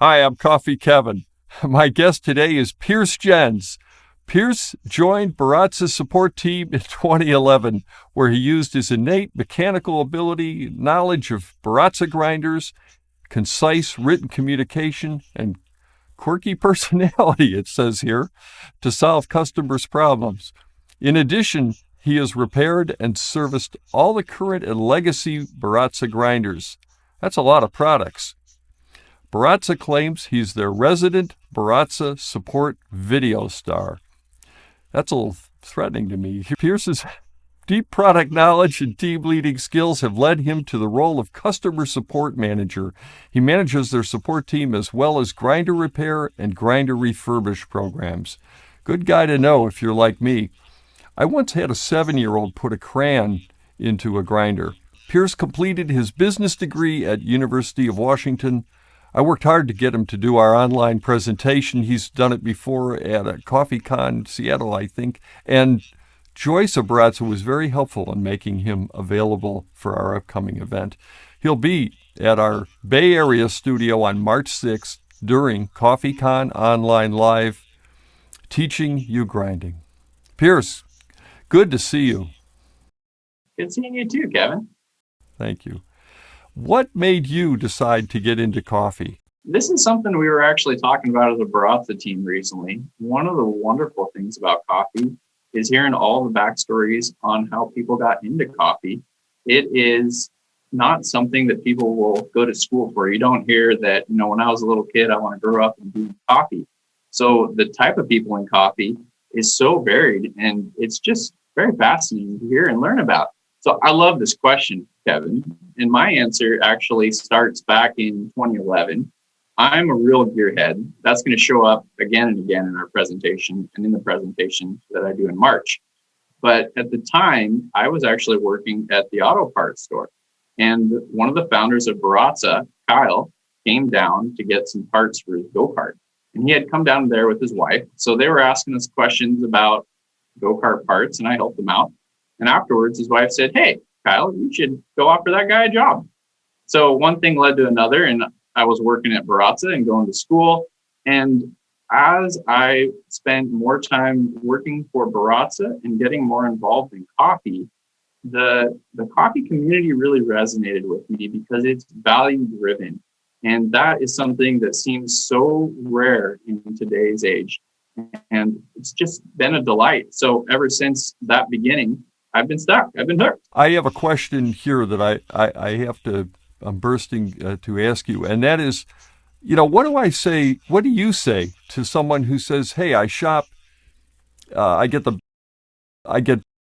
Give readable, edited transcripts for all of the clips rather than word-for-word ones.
Hi, I'm Coffee Kevin. My guest today is Pierce Jens. Pierce joined Baratza's support team in 2011, where he used his innate mechanical ability, knowledge of Baratza grinders, concise written communication, and quirky personality, it says here, to solve customers' problems. In addition, he has repaired and serviced all the current and legacy Baratza grinders. That's a lot of products. Baratza claims he's their resident Baratza support video star. That's a little threatening to me. Pierce's deep product knowledge and team leading skills have led him to the role of customer support manager. He manages their support team as well as grinder repair and grinder refurbish programs. Good guy to know if you're like me. I once had a 7-year-old put a crayon into a grinder. Pierce completed his business degree at University of Washington. I worked hard to get him to do our online presentation. He's done it before at a CoffeeCon Seattle, I think. And Joyce of Baratza was very helpful in making him available for our upcoming event. He'll be at our Bay Area studio on March 6th during CoffeeCon Online Live, teaching you grinding. Pierce, good to see you. Good seeing you too, Kevin. Thank you. What made you decide to get into coffee? This is something we were actually talking about as a Baratza team recently. One of the wonderful things about coffee is hearing all the backstories on how people got into coffee. It is not something that people will go to school for. You don't hear that, when I was a little kid, I want to grow up and do coffee. So the type of people in coffee is so varied, and it's just very fascinating to hear and learn about. So I love this question, Kevin. And my answer actually starts back in 2011. I'm a real gearhead. That's going to show up again and again in our presentation and in the presentation that I do in March. But at the time, I was actually working at the auto parts store. And one of the founders of Baratza, Kyle, came down to get some parts for his go-kart. And he had come down there with his wife. So they were asking us questions about go-kart parts, and I helped them out. And afterwards, his wife said, "Hey, Kyle, you should go offer that guy a job." So one thing led to another, and I was working at Baratza and going to school. And as I spent more time working for Baratza and getting more involved in coffee, the coffee community really resonated with me because it's value driven. And that is something that seems so rare in today's age. And it's just been a delight. So ever since that beginning, I've been stuck. I've been hooked. I have a question here that I'm bursting to ask you, and that is, what do I say? What do you say to someone who says, "Hey, I shop, I get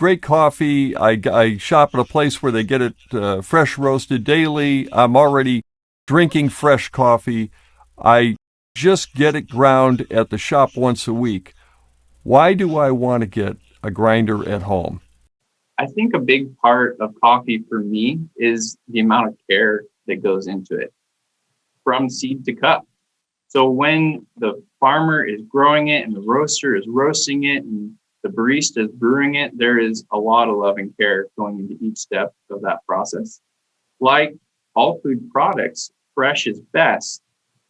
great coffee. I shop at a place where they get it fresh roasted daily. I'm already drinking fresh coffee. I just get it ground at the shop once a week. Why do I want to get a grinder at home?" I think a big part of coffee for me is the amount of care that goes into it from seed to cup. So when the farmer is growing it and the roaster is roasting it and the barista is brewing it, there is a lot of love and care going into each step of that process. Like all food products, fresh is best.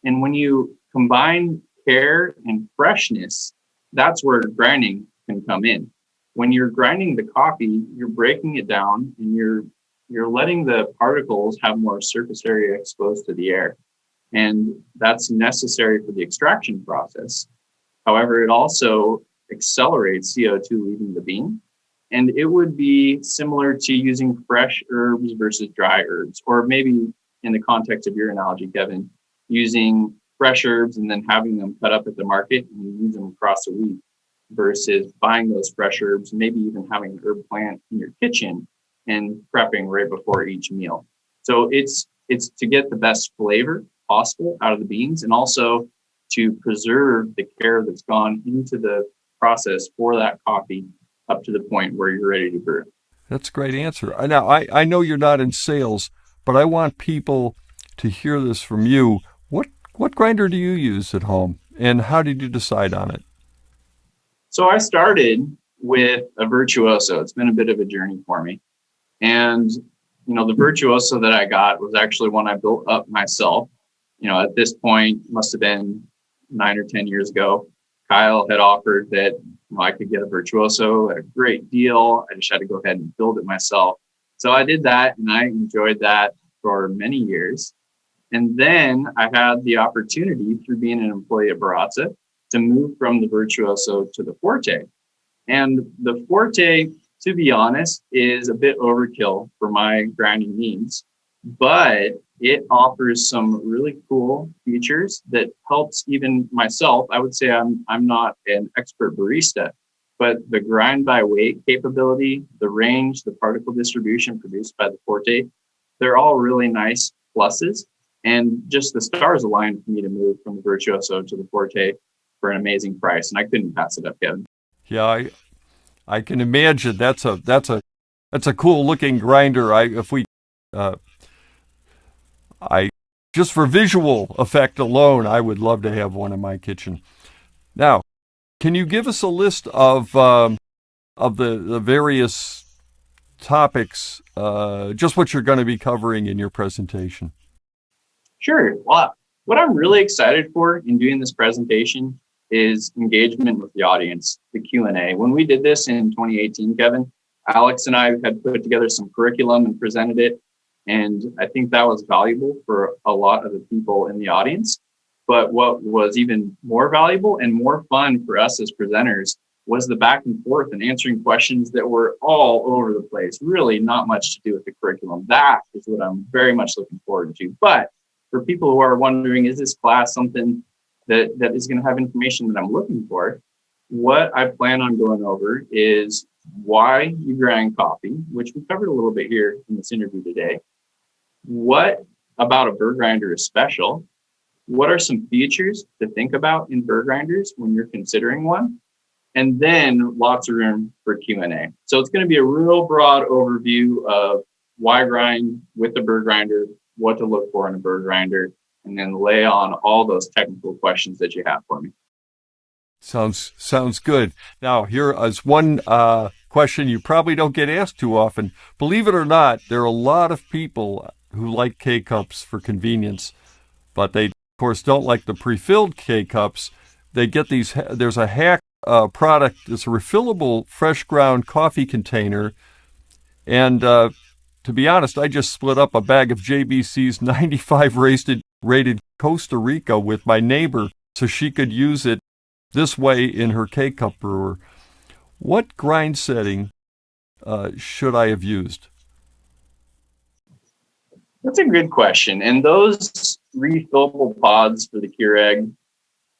And when you combine care and freshness, that's where grinding can come in. When you're grinding the coffee, you're breaking it down and you're letting the particles have more surface area exposed to the air. And that's necessary for the extraction process. However, it also accelerates CO2 leaving the bean. And it would be similar to using fresh herbs versus dry herbs, or maybe in the context of your analogy, Kevin, using fresh herbs and then having them cut up at the market and use them across a week, versus buying those fresh herbs, maybe even having an herb plant in your kitchen and prepping right before each meal. So it's to get the best flavor possible out of the beans, and also to preserve the care that's gone into the process for that coffee up to the point where you're ready to brew. That's a great answer. Now, I know you're not in sales, but I want people to hear this from you. What grinder do you use at home, and how did you decide on it? So I started with a Virtuoso. It's been a bit of a journey for me. And, the Virtuoso that I got was actually one I built up myself. At this point, must have been 9 or 10 years ago, Kyle had offered that I could get a Virtuoso at a great deal. I just had to go ahead and build it myself. So I did that, and I enjoyed that for many years. And then I had the opportunity through being an employee at Baratza to move from the Virtuoso to the Forte. And the Forte, to be honest, is a bit overkill for my grinding needs, but it offers some really cool features that helps even myself. I would say I'm not an expert barista, but the grind by weight capability, the range, the particle distribution produced by the Forte, they're all really nice pluses. And just the stars aligned for me to move from the Virtuoso to the Forte for an amazing price. And I couldn't pass it up, Kevin. Yeah, I can imagine that's a cool looking grinder. I just for visual effect alone, I would love to have one in my kitchen. Now, can you give us a list of the various topics, just what you're going to be covering in your presentation? Sure. Well, what I'm really excited for in doing this presentation is engagement with the audience, the Q&A. When we did this in 2018, Kevin, Alex and I had put together some curriculum and presented it. And I think that was valuable for a lot of the people in the audience. But what was even more valuable and more fun for us as presenters was the back and forth and answering questions that were all over the place, really not much to do with the curriculum. That is what I'm very much looking forward to. But for people who are wondering, is this class something that is going to have information that I'm looking for? What I plan on going over is why you grind coffee, which we covered a little bit here in this interview today. What about a burr grinder is special? What are some features to think about in burr grinders when you're considering one? And then lots of room for Q&A. So it's going to be a real broad overview of why grind with the burr grinder, what to look for in a burr grinder, and then lay on all those technical questions that you have for me. Sounds good. Now, here is one question you probably don't get asked too often. Believe it or not, there are a lot of people who like K-Cups for convenience, but they, of course, don't like the pre-filled K-Cups. They get these, there's a hack product, it's a refillable fresh ground coffee container, and to be honest, I just split up a bag of JBC's 95 rated Costa Rica with my neighbor so she could use it this way in her K-Cup brewer. What grind setting should I have used? That's a good question. And those refillable pods for the Keurig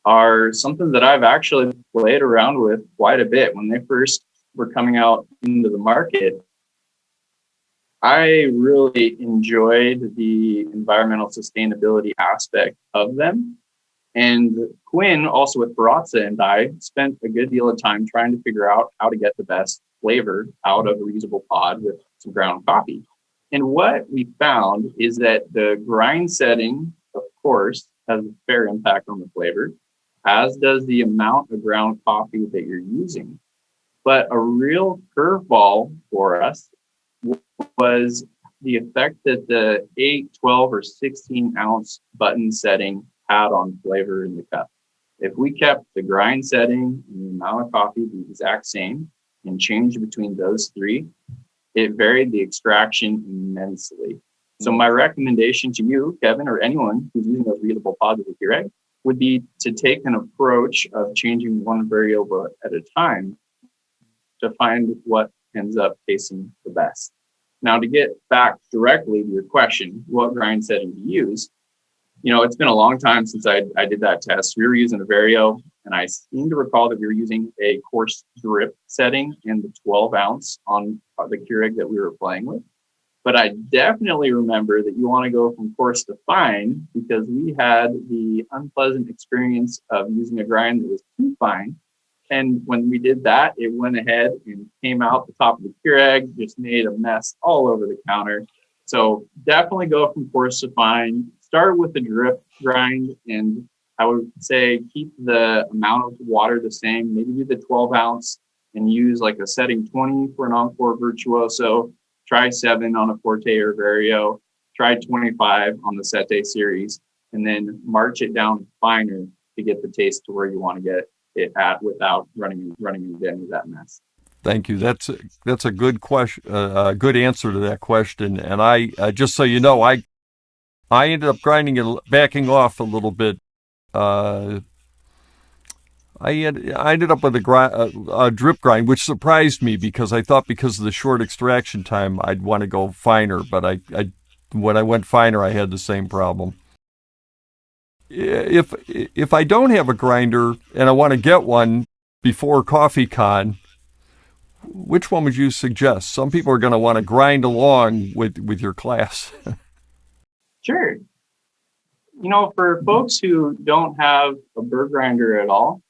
are something that I've actually played around with quite a bit. When they first were coming out into the market, I really enjoyed the environmental sustainability aspect of them. And Quinn, also with Baratza, and I spent a good deal of time trying to figure out how to get the best flavor out of a reusable pod with some ground coffee. And what we found is that the grind setting, of course, has a fair impact on the flavor, as does the amount of ground coffee that you're using. But a real curveball for us was the effect that the 8, 12, or 16 ounce button setting had on flavor in the cup. If we kept the grind setting and the amount of coffee the exact same and changed between those three, it varied the extraction immensely. So my recommendation to you, Kevin, or anyone who's using those reusable pods with your egg, would be to take an approach of changing one variable at a time to find what ends up tasting the best. Now, to get back directly to your question, what grind setting to use? It's been a long time since I did that test. We were using a Vario, and I seem to recall that we were using a coarse drip setting in the 12 ounce on the Keurig that we were playing with. But I definitely remember that you want to go from coarse to fine, because we had the unpleasant experience of using a grind that was too fine. And when we did that, it went ahead and came out the top of the Keurig, just made a mess all over the counter. So definitely go from coarse to fine. Start with the drip grind, and I would say keep the amount of water the same. Maybe do the 12 ounce and use like a setting 20 for an Encore Virtuoso. Try 7 on a Forte or Vario. Try 25 on the Sette series, and then march it down finer to get the taste to where you want to get it at without running into any of that mess. Thank you. That's a good question, good answer to that question. And I just so you know, I ended up backing off a little bit. I ended up with a drip grind, which surprised me because I thought because of the short extraction time, I'd want to go finer. But when I went finer, I had the same problem. If I don't have a grinder and I want to get one before CoffeeCon, which one would you suggest? Some people are going to want to grind along with your class. Sure. For folks who don't have a burr grinder at all,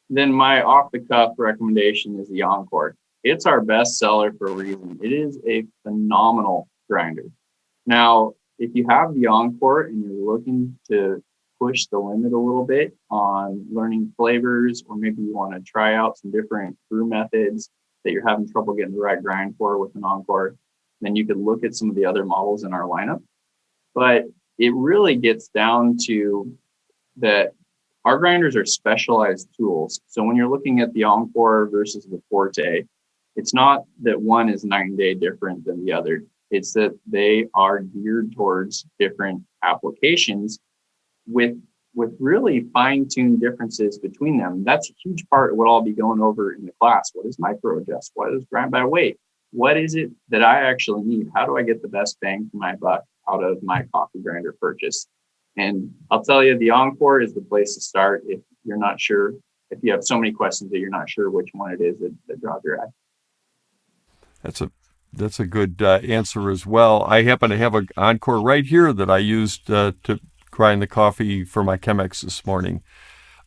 then my off-the-cuff recommendation is the Encore. It's our best seller for a reason. It is a phenomenal grinder. Now, if you have the Encore and you're looking to push the limit a little bit on learning flavors, or maybe you want to try out some different brew methods that you're having trouble getting the right grind for with an Encore, then you could look at some of the other models in our lineup. But it really gets down to that our grinders are specialized tools. So when you're looking at the Encore versus the Forte, it's not that one is night and day different than the other. It's that they are geared towards different applications with really fine-tuned differences between them. That's a huge part of what I'll be going over in the class. What is micro adjust? What is grind by weight? What is it that I actually need? How do I get the best bang for my buck out of my coffee grinder purchase? And I'll tell you, the Encore is the place to start if you're not sure, if you have so many questions that you're not sure which one it is that draws your eye. That's a good answer as well. I happen to have an Encore right here that I used to grind the coffee for my Chemex this morning.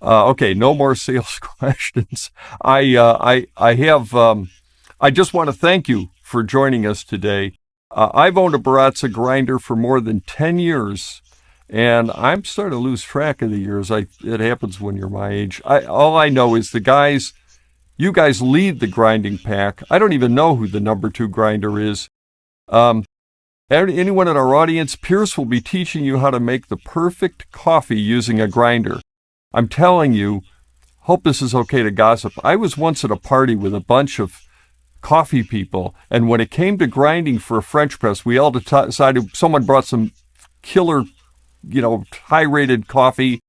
Okay, no more sales questions. I just want to thank you for joining us today. I've owned a Baratza grinder for more than 10 years, and I'm starting to lose track of the years. It happens when you're my age. All I know is you guys lead the grinding pack. I don't even know who the number 2 grinder is. Anyone in our audience, Pierce will be teaching you how to make the perfect coffee using a grinder. I'm telling you, hope this is okay to gossip. I was once at a party with a bunch of coffee people, and when it came to grinding for a French press, we all decided someone brought some killer, high-rated coffee,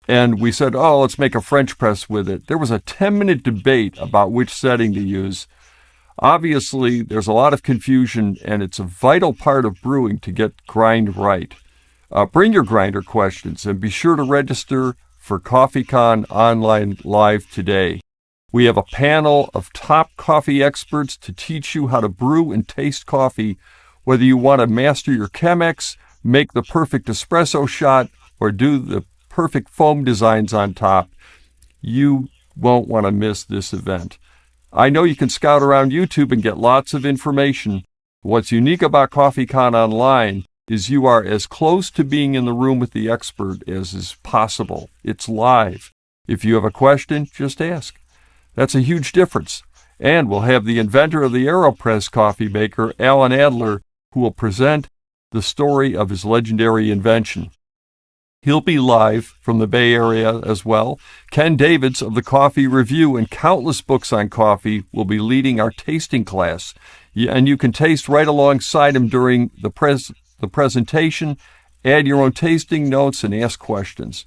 and we said, oh, let's make a French press with it. There was a 10-minute debate about which setting to use. Obviously, there's a lot of confusion, and it's a vital part of brewing to get grind right. Bring your grinder questions, and be sure to register for CoffeeCon Online Live today. We have a panel of top coffee experts to teach you how to brew and taste coffee, whether you want to master your Chemex, make the perfect espresso shot, or do the perfect foam designs on top. You won't want to miss this event. I know you can scout around YouTube and get lots of information. What's unique about CoffeeCon Online is you are as close to being in the room with the expert as is possible. It's live. If you have a question, just ask. That's a huge difference. And we'll have the inventor of the AeroPress coffee maker, Alan Adler, who will present the story of his legendary invention. He'll be live from the Bay Area as well. Ken Davids of the Coffee Review and countless books on coffee will be leading our tasting class. And you can taste right alongside him during the presentation, add your own tasting notes, and ask questions.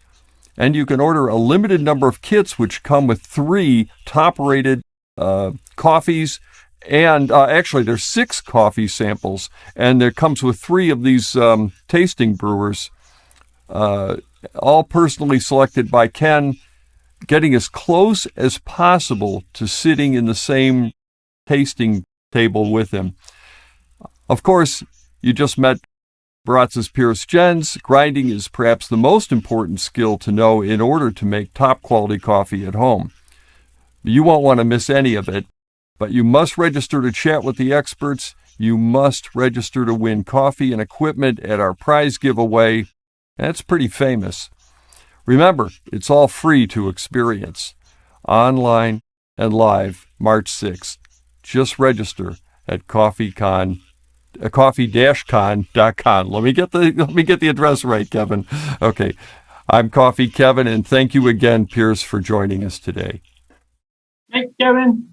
And you can order a limited number of kits which come with 3 top-rated coffees. And actually, there's 6 coffee samples, and it comes with 3 of these tasting brewers. All personally selected by Ken, getting as close as possible to sitting in the same tasting table with him. Of course, you just met Baratza's Pierce Jens. Grinding is perhaps the most important skill to know in order to make top quality coffee at home. You won't want to miss any of it, but you must register to chat with the experts. You must register to win coffee and equipment at our prize giveaway. That's pretty famous. Remember, it's all free to experience. Online and live, March 6th. Just register at CoffeeCon coffee-con.com. Let me get the address right, Kevin. Okay. I'm Coffee Kevin, and thank you again, Pierce, for joining us today. Thanks, Kevin.